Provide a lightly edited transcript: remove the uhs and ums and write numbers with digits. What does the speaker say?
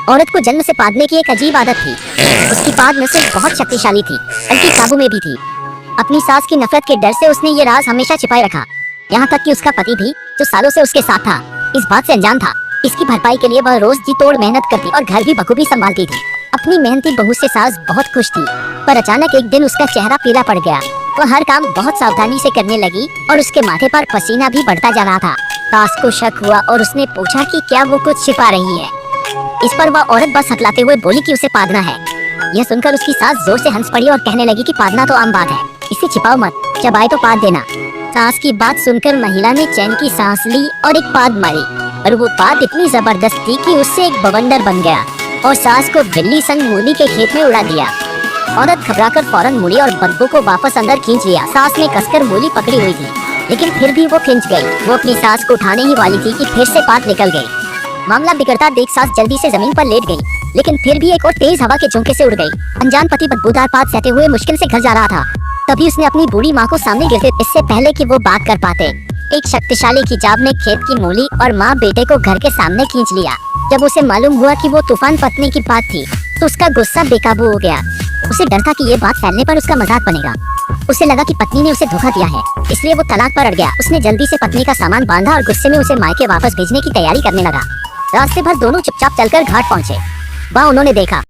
औरत को जन्म से पादने की एक अजीब आदत थी। उसकी पाद न सिर्फ बहुत शक्तिशाली थी बल्कि काबू में भी थी। अपनी सास की नफरत के डर से उसने ये राज हमेशा छिपाए रखा। यहाँ तक कि उसका पति भी, जो सालों से उसके साथ था, इस बात से अनजान था। इसकी भरपाई के लिए वह रोज जी तोड़ मेहनत करती और घर भी बखूबी संभालती थी। अपनी मेहनती बहू से सास बहुत खुश थी, पर अचानक एक दिन उसका चेहरा पीला पड़ गया। वह हर काम बहुत सावधानी से करने लगी और उसके माथे पर पसीना भी बढ़ता जा रहा था। सास को शक हुआ और उसने पूछा कि क्या वो कुछ छिपा रही है। इस पर वह औरत बस हटलाते हुए बोली कि उसे पादना है। यह सुनकर उसकी सास जोर से हंस पड़ी और कहने लगी कि पादना तो आम बात है, इसे छिपाओ मत, जब आए तो पाद देना। सास की बात सुनकर महिला ने चैन की सांस ली और एक पाद मारी, और वो पाद इतनी जबरदस्त थी कि उससे एक बवंडर बन गया और सास को बिल्ली संग मूली के खेत में उड़ा दिया। औरत घबराकर फौरन मुड़ी और बदबू को वापस अंदर खींच लिया। सास ने कसकर मूली पकड़ी हुई थी, लेकिन फिर भी वो खिंच गई। वो अपनी सास को उठाने ही वाली थी कि फिर से पाद निकल गई। मामला बिगड़ता देख सास जल्दी से जमीन पर लेट गई, लेकिन फिर भी एक और तेज हवा के झोंके से उड़ गई। अनजान पति बदबूदार पाद सहते हुए मुश्किल से घर जा रहा था। तभी उसने अपनी बूढ़ी माँ को सामने गिरते इससे पहले कि वो बात कर पाते, एक शक्तिशाली खिंचाव ने खेत की मूली और माँ बेटे को घर के सामने खींच लिया। जब उसे मालूम हुआ कि वो तूफान पत्नी की बात थी, तो उसका गुस्सा बेकाबू हो गया। उसे डर था कि ये बात फैलने पर उसका मजाक बनेगा। उसे लगा कि पत्नी ने उसे धोखा दिया है, इसलिए वो तलाक पर अड़ गया। उसने जल्दी से पत्नी का सामान बांधा और गुस्से में उसे मायके वापस भेजने की तैयारी करने लगा। रास्ते भर दोनों चुपचाप चलकर घाट पहुँचे। वहाँ उन्होंने देखा